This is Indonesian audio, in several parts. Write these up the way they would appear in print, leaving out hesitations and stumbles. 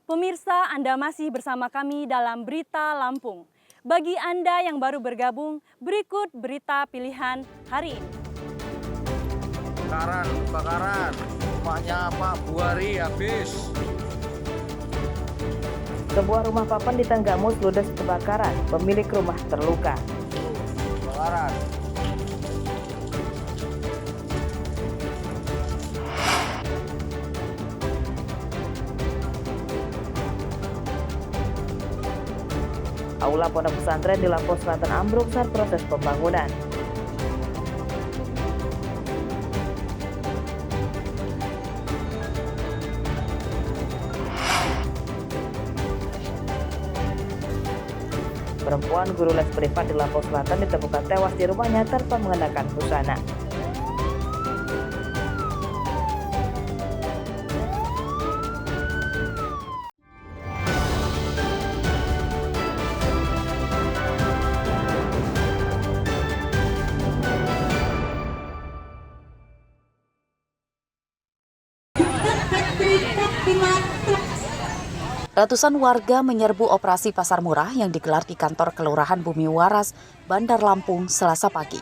Pemirsa, Anda masih bersama kami dalam Berita Lampung. Bagi Anda yang baru bergabung, berikut berita pilihan hari ini. Kebakaran, rumahnya Pak Buari habis. Sebuah rumah papan di Tanggamus ludes kebakaran, pemilik rumah terluka. Kebakaran. Aula pondok pesantren di Lampung Selatan ambruk saat proses pembangunan. Perempuan guru les privat di Lampung Selatan ditemukan tewas di rumahnya tanpa mengenakan busana. Ratusan warga menyerbu operasi pasar murah yang digelar di kantor Kelurahan Bumi Waras, Bandar Lampung, Selasa pagi.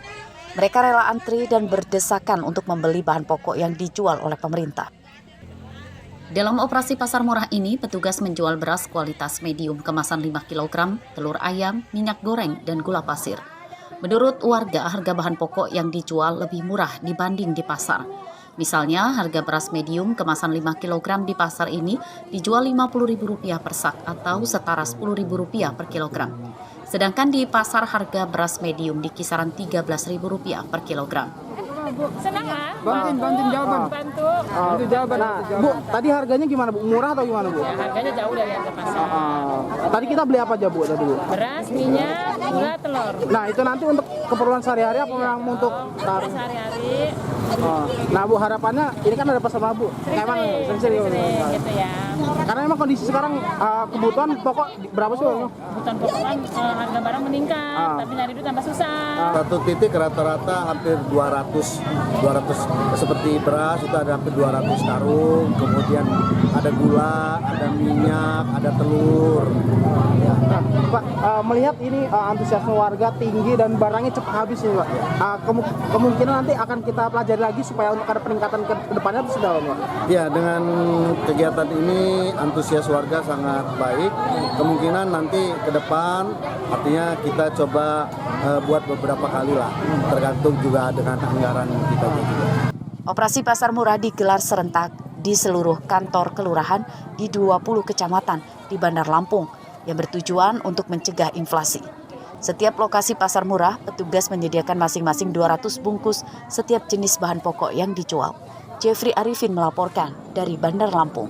Mereka rela antri dan berdesakan untuk membeli bahan pokok yang dijual oleh pemerintah. Dalam operasi pasar murah ini, petugas menjual beras kualitas medium kemasan 5 kg, telur ayam, minyak goreng, dan gula pasir. Menurut warga, harga bahan pokok yang dijual lebih murah dibanding di pasar. Misalnya, harga beras medium kemasan 5 kg di pasar ini dijual Rp50.000 per sak atau setara Rp10.000 per kilogram. Sedangkan di pasar harga beras medium di kisaran Rp13.000 per kilogram. Senang lah. Bantuin jawaban. Bantu. Bantu jawaban. Nah, Bu, tadi harganya gimana Bu? Murah atau gimana Bu? Ya, harganya jauh dari harga pasar. Tadi kita beli apa aja Bu tadi Bu? Beras, minyak, gula, telur. Nah itu nanti untuk keperluan sehari-hari apa memang untuk Sehari-hari. Nah Bu, harapannya ini kan ada pasar murah Bu. Emang sering Gitu ya. Karena emang kondisi sekarang kebutuhan pokok berapa sih Bu? Kebutuhan pokok kan harga barang meningkat, tapi nyari duit tambah susah. Satu titik rata-rata hampir 200 seperti beras itu ada hampir 200 karung, kemudian ada gula, ada minyak, ada telur. Nah, Pak, melihat ini antusiasme warga tinggi dan barangnya cepat habis nih Pak. Kemungkinan nanti akan kita pelajari lagi supaya untuk ada peningkatan ke depannya itu sudah Pak. Ya, dengan kegiatan ini antusias warga sangat baik. Kemungkinan nanti ke depan artinya kita coba buat beberapa kali lah, tergantung juga dengan anggaran kita juga. Operasi pasar murah digelar serentak di seluruh kantor kelurahan di 20 kecamatan di Bandar Lampung yang bertujuan untuk mencegah inflasi. Setiap lokasi pasar murah, petugas menyediakan masing-masing 200 bungkus setiap jenis bahan pokok yang dijual. Jeffrey Arifin melaporkan dari Bandar Lampung.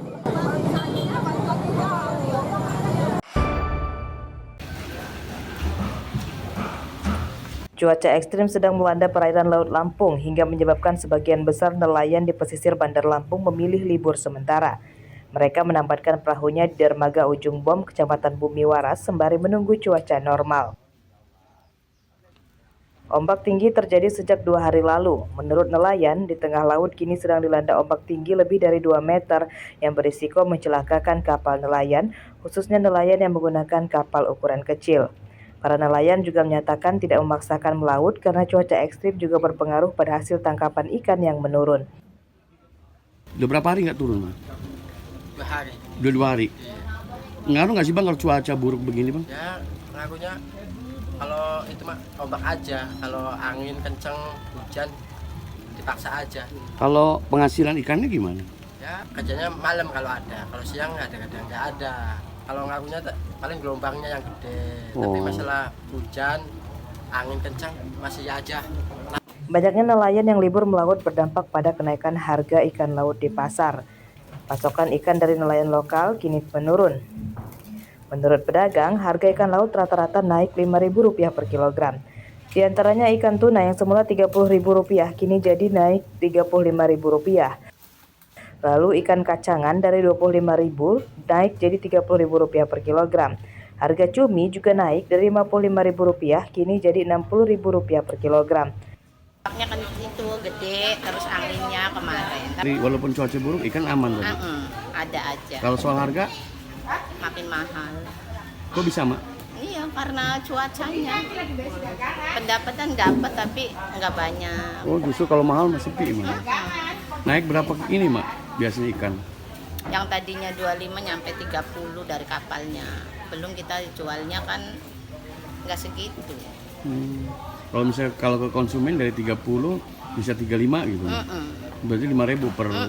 Cuaca ekstrim sedang melanda perairan Laut Lampung hingga menyebabkan sebagian besar nelayan di pesisir Bandar Lampung memilih libur sementara. Mereka menempatkan perahunya di dermaga Ujung Bom, Kecamatan Bumi Waras, sembari menunggu cuaca normal. Ombak tinggi terjadi sejak 2 hari lalu. Menurut nelayan, di tengah laut kini sedang dilanda ombak tinggi lebih dari 2 meter yang berisiko mencelakakan kapal nelayan, khususnya nelayan yang menggunakan kapal ukuran kecil. Para nelayan juga menyatakan tidak memaksakan melaut karena cuaca ekstrim juga berpengaruh pada hasil tangkapan ikan yang menurun. Udah berapa hari nggak turun, Mas? 2 hari. Udah 2 hari? Ngaruh nggak sih Bang kalau cuaca buruk begini Bang? Ya, ngaruhnya kalau itu mah ombak aja, kalau angin kenceng, hujan dipaksa aja. Kalau penghasilan ikannya gimana? Ya, kerjanya malam kalau ada, kalau siang kadang-kadang nggak ada. Kalau ngaruhnya paling gelombangnya yang gede, tapi masalah hujan, angin kencang masih aja. Banyaknya nelayan yang libur melaut berdampak pada kenaikan harga ikan laut di pasar. Pasokan ikan dari nelayan lokal kini menurun. Menurut pedagang, harga ikan laut rata-rata naik Rp5.000 per kilogram. Di antaranya ikan tuna yang semula Rp30.000 kini jadi naik Rp35.000. Lalu ikan kacangan dari Rp25.000 naik jadi Rp30.000 per kilogram. Harga cumi juga naik dari Rp55.000 kini jadi Rp60.000 per kilogram. Dampaknya kan itu gede, terus anginnya kemarin. Walaupun cuaca buruk, ikan aman Bang? Ada aja. Kalau soal harga? makin mahal. Kok bisa, Mak? Iya, karena cuacanya. Pendapatan dapat tapi nggak banyak. Oh, justru kalau mahal masih sepi, Mak. Naik berapa ini, Mak? Biasanya ikan. Yang tadinya 25 nyampe 30 dari kapalnya. Belum kita jualnya kan nggak segitu. Kalau misalnya kalau ke konsumen dari 30 bisa 35 gitu. Berarti 5.000 per kilo.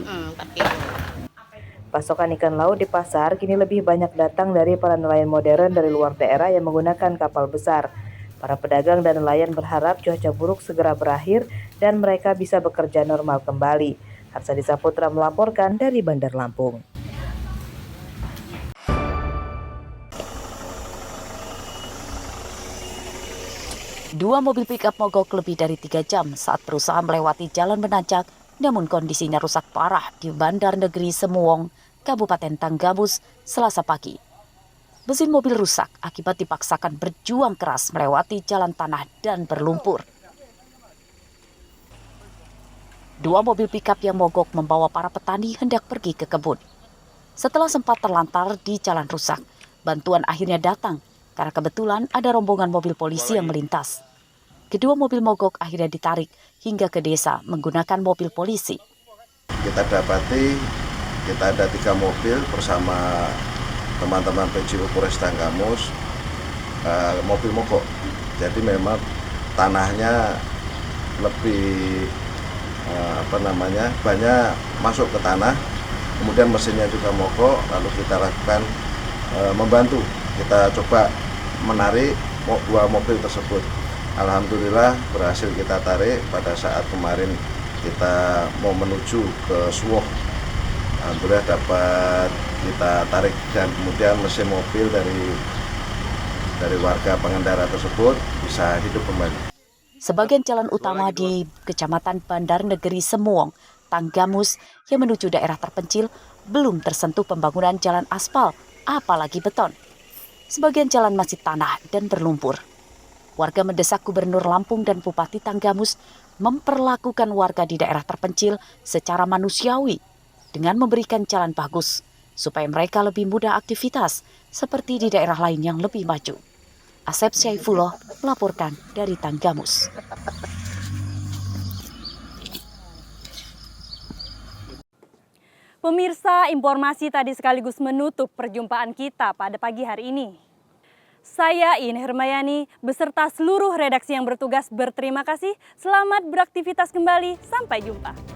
Pasokan ikan laut di pasar kini lebih banyak datang dari para nelayan modern dari luar daerah yang menggunakan kapal besar. Para pedagang dan nelayan berharap cuaca buruk segera berakhir dan mereka bisa bekerja normal kembali. Harsadi Saputra melaporkan dari Bandar Lampung. Dua mobil pickup mogok lebih dari 3 jam saat berusaha melewati jalan menanjak, namun kondisinya rusak parah di Bandar Negeri Semuwong, Kabupaten Tanggamus, Selasa pagi. Mesin mobil rusak akibat dipaksakan berjuang keras melewati jalan tanah dan berlumpur. Dua mobil pickup yang mogok membawa para petani hendak pergi ke kebun. Setelah sempat terlantar di jalan rusak, bantuan akhirnya datang karena kebetulan ada rombongan mobil polisi yang melintas. Kedua mobil mogok akhirnya ditarik hingga ke desa menggunakan mobil polisi. Kita dapati kita ada 3 mobil bersama teman-teman PJU Polres Tanggamus, mobil mogok. Jadi memang tanahnya lebih banyak masuk ke tanah, kemudian mesinnya juga mogok, lalu kita lakukan membantu. Kita coba menarik 2 mobil tersebut. Alhamdulillah berhasil kita tarik pada saat kemarin kita mau menuju ke Suwoh. Alhamdulillah dapat kita tarik dan kemudian mesin mobil dari warga pengendara tersebut bisa hidup kembali. Sebagian jalan utama di Kecamatan Bandar Negeri Semuwong, Tanggamus yang menuju daerah terpencil belum tersentuh pembangunan jalan aspal, apalagi beton. Sebagian jalan masih tanah dan berlumpur. Warga mendesak Gubernur Lampung dan Bupati Tanggamus memperlakukan warga di daerah terpencil secara manusiawi dengan memberikan jalan bagus supaya mereka lebih mudah aktivitas seperti di daerah lain yang lebih maju. Asep Syaifullah melaporkan dari Tanggamus. Pemirsa, informasi tadi sekaligus menutup perjumpaan kita pada pagi hari ini. Saya Ine Hermayani beserta seluruh redaksi yang bertugas berterima kasih. Selamat beraktivitas kembali. Sampai jumpa.